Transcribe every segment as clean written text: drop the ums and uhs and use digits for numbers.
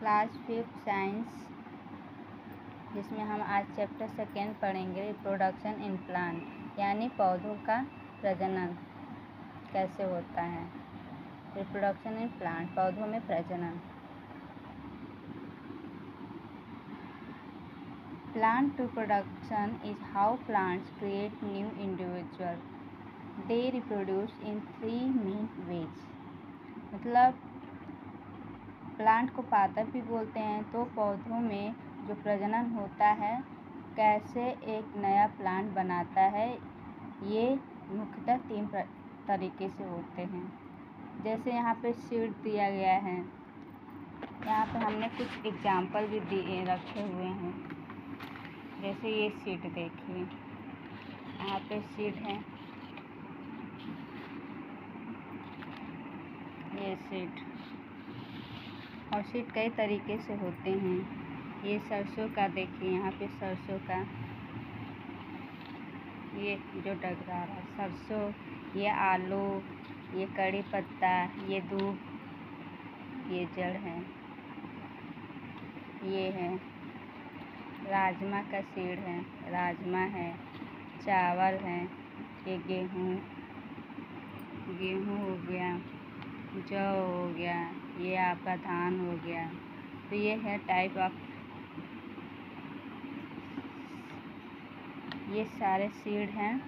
Class 5 science, जिसमें हम आज चैप्टर 2 पढ़ेंगे रिप्रोडक्शन इन प्लांट, यानी पौधों का प्रजनन कैसे होता है। रिप्रोडक्शन इन प्लांट, पौधों में प्रजनन। Plant reproduction is how plants create new individual. They reproduce in 3 main ways. मतलब प्लांट को पादप भी बोलते हैं। तो पौधों में जो प्रजनन होता है, कैसे एक नया प्लांट बनाता है, ये मुख्यतः 3 तरीके से होते हैं। जैसे यहाँ पे सीड दिया गया है, यहाँ पे हमने कुछ एग्जाम्पल भी दिए रखे हुए हैं। जैसे ये सीड देखिए, यहाँ पे सीड है, ये सीड। और सीड कई तरीके से होते हैं। ये सरसों का देखिए, यहाँ पे सरसों का ये जो डग रहा है सरसों, ये आलू, ये कड़ी पत्ता, ये दूब, ये जड़ है, ये है राजमा का सीड है, राजमा है, चावल है, ये गेहूँ हो गया, जौ हो गया, ये आपका धान हो गया। तो ये है टाइप ऑफ, ये सारे सीड हैं।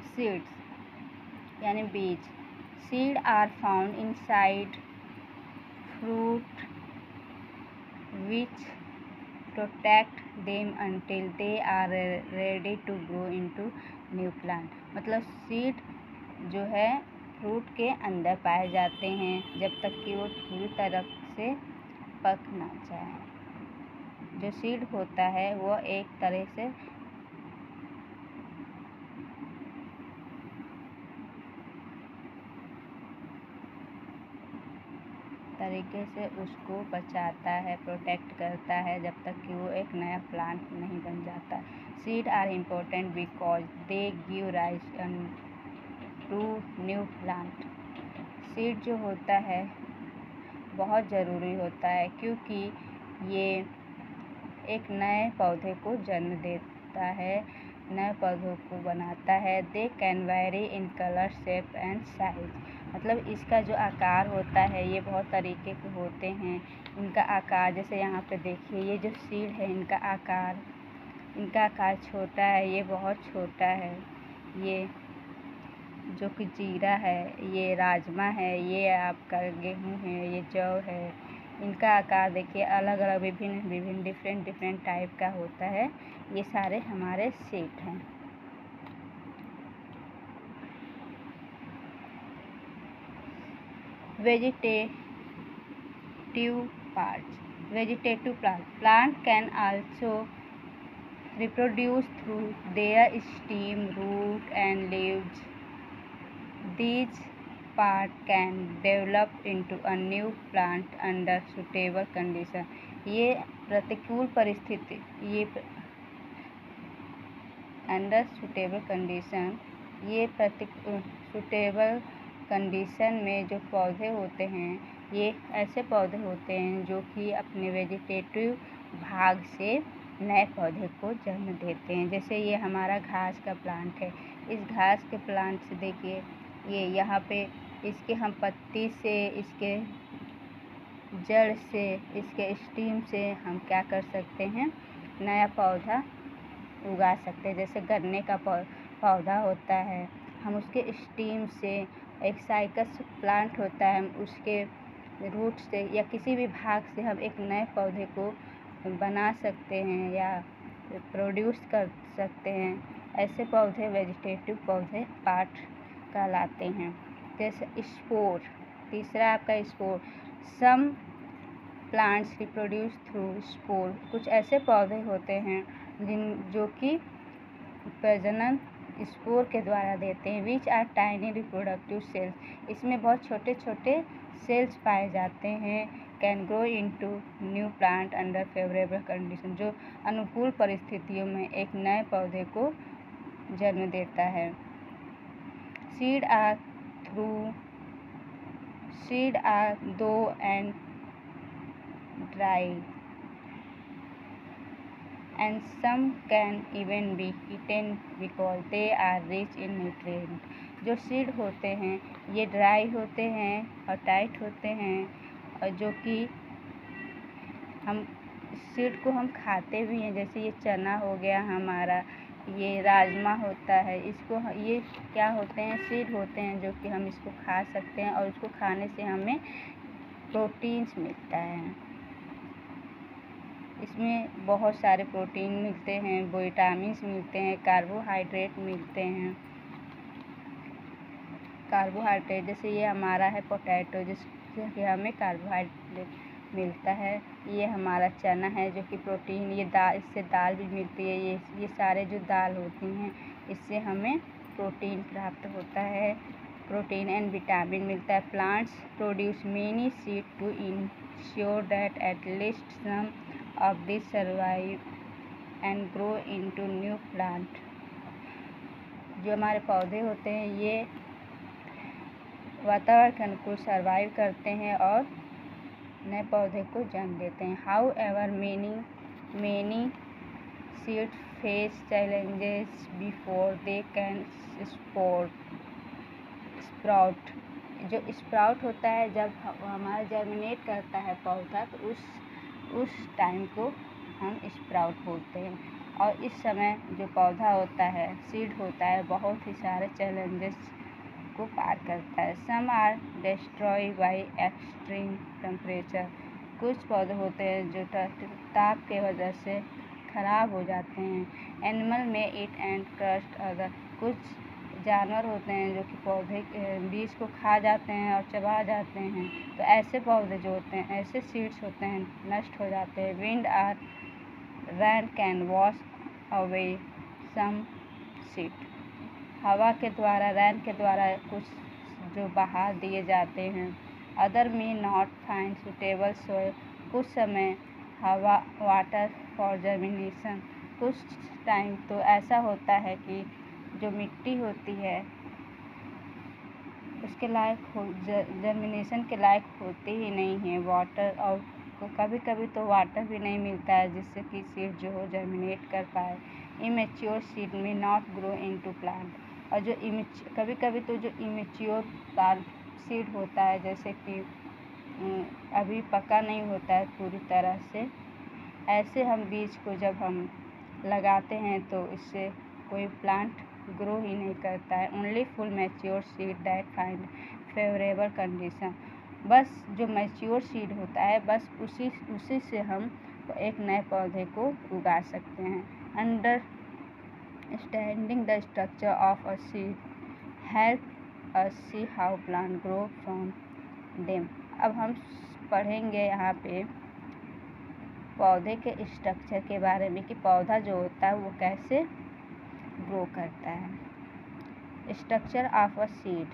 सीड्स यानी बीज। Seed are found inside fruit which protect them until they are ready to grow into new plant। मतलब सीड जो है फ्रूट के अंदर पाए जाते हैं जब तक कि वो पूरी तरह से पक ना जाए। जो सीड होता है वो एक तरह से उसको बचाता है, प्रोटेक्ट करता है जब तक कि वो एक नया प्लांट नहीं बन जाता। Seed are important because they give rise to new plant. Seed जो होता है बहुत ज़रूरी होता है, क्योंकि ये एक नए पौधे को जन्म देता है, नए पौधों को बनाता है। They can very in colour, shape and size. मतलब इसका जो आकार होता है ये बहुत तरीके के होते हैं। इनका आकार जैसे यहाँ पे देखिए, ये जो सीड है इनका आकार छोटा है, ये बहुत छोटा है। ये जो कि जीरा है, ये राजमा है, ये आपका गेहूँ है, ये जौ है। इनका आकार देखिए अलग अलग विभिन्न डिफरेंट टाइप का होता है। ये सारे हमारे सीड हैं। Vegetative plant can also reproduce through their stem, root and leaves. These part can develop into a new plant under suitable condition। ये प्रतिकूल परिस्थिति, अंडर सुटेबल कंडीशन, ये सुटेबल कंडीशन में जो पौधे होते हैं, ये ऐसे पौधे होते हैं जो कि अपने वेजिटेटिव भाग से नए पौधे को जन्म देते हैं। जैसे ये हमारा घास का प्लांट है। इस घास के प्लांट से देखिए, ये यहाँ पे इसके हम पत्ती से, इसके जड़ से, इसके स्टीम से हम क्या कर सकते हैं, नया पौधा उगा सकते हैं। जैसे गन्ने का पौधा होता है, हम उसके स्टीम से, एक साइकस प्लांट होता है, हम उसके रूट से या किसी भी भाग से हम एक नए पौधे को बना सकते हैं या प्रोड्यूस कर सकते हैं। ऐसे पौधे वेजिटेटिव पौधे पार्ट कहलाते हैं। जैसे स्पोर, तीसरा आपका spore. Some plants reproduce through spore. कुछ ऐसे पौधे होते हैं जो कि प्रजनन स्पोर के द्वारा देते हैं। Which are tiny reproductive cells. इसमें बहुत छोटे छोटे सेल्स पाए जाते हैं। Can grow into new plant under favourable condition. जो अनुकूल परिस्थितियों में एक नए पौधे को जन्म देता है। Seed are through seed are though and dry, and some can even be eaten because they are rich in nutrient. जो सीड होते हैं ये ड्राई होते हैं और टाइट होते हैं, और जो कि हम सीड को हम खाते भी हैं। जैसे ये चना हो गया हमारा, ये राजमा होता है, इसको ये क्या होते हैं, सीड होते हैं जो कि हम इसको खा सकते हैं और इसको खाने से हमें प्रोटीन्स मिलता है। इसमें बहुत सारे प्रोटीन मिलते हैं, विटामिन्स मिलते हैं, कार्बोहाइड्रेट मिलते हैं। कार्बोहाइड्रेट जैसे ये हमारा है पोटैटो, जिससे कि हमें कार्बोहाइड्रेट मिलता है। ये हमारा चना है जो कि प्रोटीन, ये दाल, इससे दाल भी मिलती है। ये सारे जो दाल होती हैं इससे हमें प्रोटीन प्राप्त होता है, प्रोटीन एंड विटामिन मिलता है। Plants produce many seed to ensure that at least some of this survive and grow into new plant. जो हमारे पौधे होते हैं ये वातावरण के अनुकूल सर्वाइव करते हैं और नए पौधे को जन्म देते हैं। How ever many seed face challenges before they can sprout. जो स्प्राउट होता है, जब हमारा जर्मिनेट करता है पौधा, तो उस टाइम को हम स्प्राउट बोलते हैं। और इस समय जो पौधा होता है, सीड होता है, बहुत ही सारे चैलेंजेस को पार करता है। Some are destroy by extreme temperature. कुछ पौधे होते हैं जो ताप के वजह से खराब हो जाते हैं। एनिमल में ईट एंड क्रस्ट अदर। कुछ जानवर होते हैं जो कि पौधे के बीज को खा जाते हैं और चबा जाते हैं, तो ऐसे पौधे जो होते हैं, ऐसे सीड्स होते हैं, नष्ट हो जाते हैं। Wind or rain can wash away some seed. हवा के द्वारा, रैन के द्वारा कुछ जो बहा दिए जाते हैं। अदर में नॉट फाइंड सुटेबल सोइल। कुछ समय हवा वाटर फॉर जर्मिनेशन। कुछ टाइम तो ऐसा होता है कि जो मिट्टी होती है उसके लायक जर्मिनेशन के लायक होती ही नहीं है। वाटर, और कभी कभी तो वाटर भी नहीं मिलता है जिससे कि सीड जो हो जर्मिनेट कर पाए। इमेच्योर सीड में नॉट ग्रो इनटू प्लांट। और जो कभी कभी तो जो इमेच्योर सीड होता है, जैसे कि अभी पका नहीं होता है पूरी तरह से, ऐसे हम बीज को जब हम लगाते हैं तो इससे कोई प्लांट ग्रो ही नहीं करता है। Only full mature seed that find favourable condition. बस जो मैच्योर सीड होता है, बस उसी से हम एक नए पौधे को उगा सकते हैं। Understanding the structure of a seed help us see how plant grow from them. अब हम पढ़ेंगे यहाँ पे पौधे के स्ट्रक्चर के बारे में कि पौधा जो होता है वो कैसे ग्रो करता है। स्ट्रक्चर ऑफ अ सीड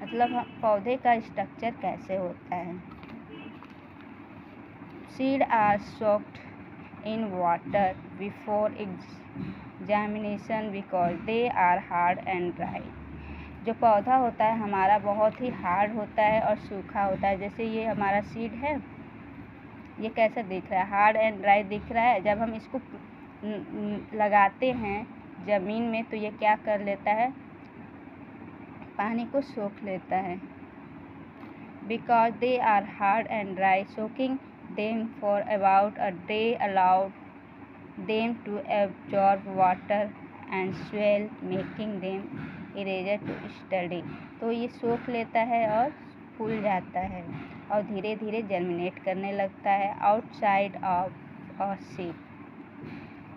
मतलब पौधे का स्ट्रक्चर कैसे होता है। Seed are soaked in water before examination because they are hard and dry. जो पौधा होता है हमारा बहुत ही हार्ड होता है और सूखा होता है। जैसे ये हमारा सीड है, ये कैसा दिख रहा है, हार्ड एंड ड्राई दिख रहा है। जब हम इसको लगाते हैं ज़मीन में तो ये क्या कर लेता है, पानी को सोख लेता है। Because they are hard and dry, soaking them for about a day allowed them to absorb water and swell making them easier to study. तो ये सोख लेता है और फूल जाता है और धीरे धीरे जर्मिनेट करने लगता है आउटसाइड ऑफ अ सीड।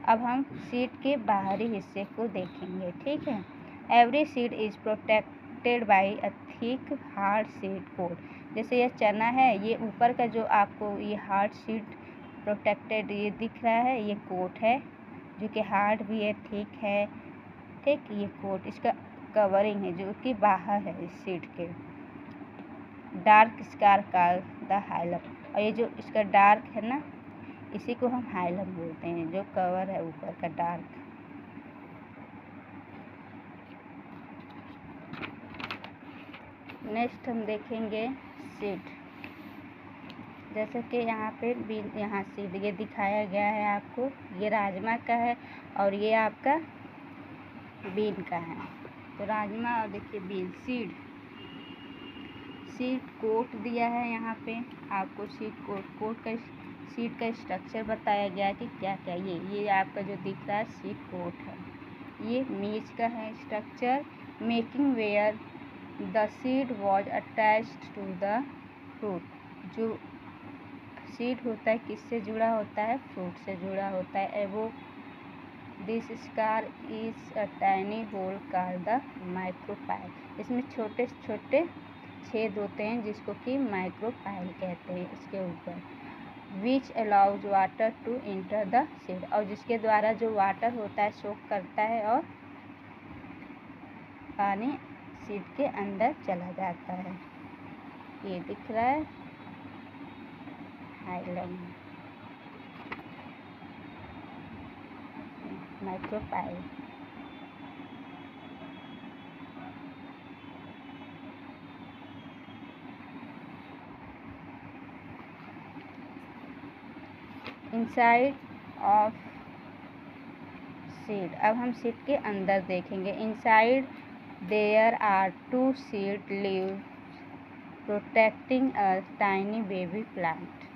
अब हम सीड के बाहरी हिस्से को देखेंगे, ठीक है। Every seed is protected by a thick hard seed coat. जैसे ये चना है, ये ऊपर का जो आपको ये हार्ड सीड प्रोटेक्टेड ये दिख रहा है, ये कोट है जो कि हार्ड भी है, थिक है, ठीक। ये कोट इसका कवरिंग है जो कि बाहर है इस सीड के। Dark scar called the hilum. और ये जो इसका डार्क है ना, इसी को हम हाइलम बोलते हैं, जो कवर है ऊपर का डार्क। नेक्स्ट हम देखेंगे सीड। जैसे कि यहाँ पे बीन, यहाँ सीड ये दिखाया गया है आपको, ये राजमा का है और ये आपका बीन का है। तो राजमा और देखिए बीन, सीड कोट दिया है यहाँ पे आपको। सीड का स्ट्रक्चर बताया गया है कि क्या क्या। ये आपका जो दिख रहा है सीड कोट है। ये मेज का है structure. Making where the seed was attached to the fruit. जो सीड होता है किससे जुड़ा होता है? फ्रूट से जुड़ा होता है। Above this scar is a tiny hole called the micropyle. इसमें छोटे छोटे छेद होते हैं जिसको कि माइक्रोपाइल कहते हैं इसके ऊपर। Which allows water to enter the seed, और जिसके द्वारा जो वाटर होता है सोख करता है और पानी सीड के अंदर चला जाता है। ये दिख रहा है hilum micropyle. Inside of seed, अब हम सीड के अंदर देखेंगे। Inside there are 2 seed leaves protecting a tiny baby plant.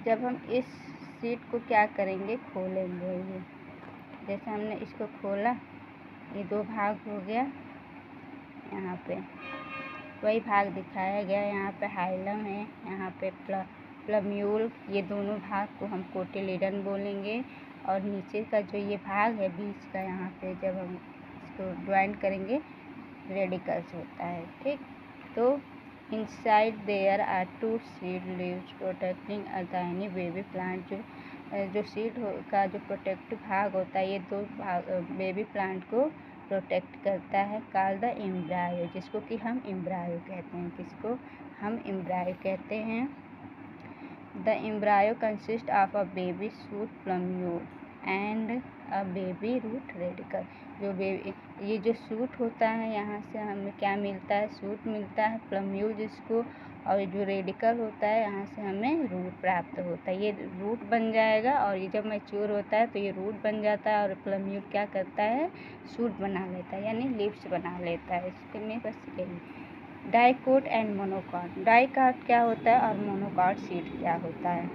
जब हम इस सीड को क्या करेंगे? खोलेंगे। ये जैसे हमने इसको खोला, ये 2 भाग हो गया। यहाँ पे वही भाग दिखाया गया। यहाँ पे हाइलम है, यहाँ पे प्लम्यूल। ये दोनों भाग को हम कोटिलीडन बोलेंगे। और नीचे का जो ये भाग है बीच का, यहाँ पे जब हम इसको ज्वाइन करेंगे रेडिकल्स होता है। ठीक, तो inside there are 2 seed leaves protecting a tiny baby plant. जो सीड का जो प्रोटेक्टिव भाग होता है, ये 2 भाग बेबी प्लांट को प्रोटेक्ट करता है। कॉल्ड द एम्ब्रायो, जिसको कि हम एम्ब्रायो कहते हैं। किसको हम एम्ब्रायो कहते हैं? The embryo consist of a baby shoot plumule and a baby root radical. ये जो सूट होता है, यहाँ से हमें क्या मिलता है? सूट मिलता है, प्लम्यूल जिसको, और जो रेडिकल होता है यहाँ से हमें रूट प्राप्त होता है। ये रूट बन जाएगा और ये जब मैच्योर होता है तो ये रूट बन जाता है और प्लम्यूल क्या करता है? सूट बना लेता है, यानी लीव्स बना लेता है। इसके में बस यही। Dicot and monocot. डाइकोट क्या होता है और मोनोकॉट सीड क्या होता है?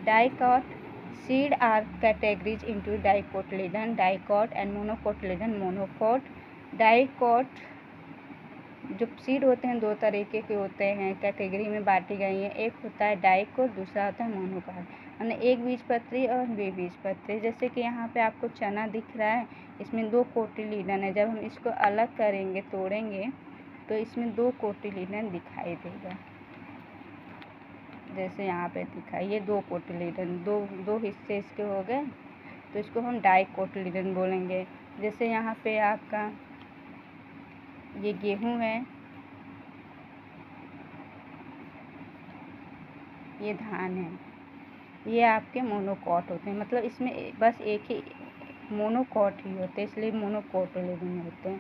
Dicot seed are categories into dicotyledon, dicot and monocotyledon. Monocot, dicot जो सीड होते हैं 2 तरीके के होते हैं, कैटेगरी में बांटी गई हैं। एक होता है डाइकोट, दूसरा होता है मोनोकोट, यानी एक बीजपत्री और द्विबीजपत्री। जैसे कि यहाँ पे आपको चना दिख रहा है, इसमें 2 कोटिलीडन है। जब हम इसको अलग करेंगे, तोड़ेंगे, तो इसमें 2 कोटिलीडन दिखाई देगा। जैसे यहाँ पे दिखा, ये 2 कोटिलीडन, दो हिस्से इसके हो गए, तो इसको हम डाइकोटिलीडन बोलेंगे। जैसे यहाँ पे आपका ये गेहूं है, ये धान है, ये आपके मोनोकॉट होते हैं। मतलब इसमें बस एक ही मोनोकॉट ही होते हैं, इसलिए मोनोकोटिलीडन होते हैं।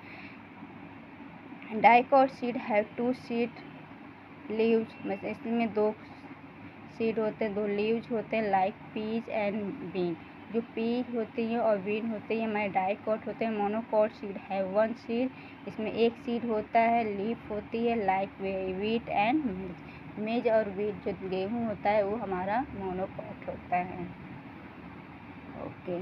Dicot seed have 2 seed leaves, मतलब इसमें 2 सीड होते हैं, 2 लीव्स होते हैं, लाइक पीज एंड बीन। जो पीज होती है और बीन होती है हमारे डाइकोट होते हैं। मोनोकोट सीड है 1 सीड, इसमें 1 सीड होता है, लीफ होती है, लाइक वीट एंड मेज। मेज और वीट जो गेहूँ होता है वो हमारा मोनोकोट होता है। ओके।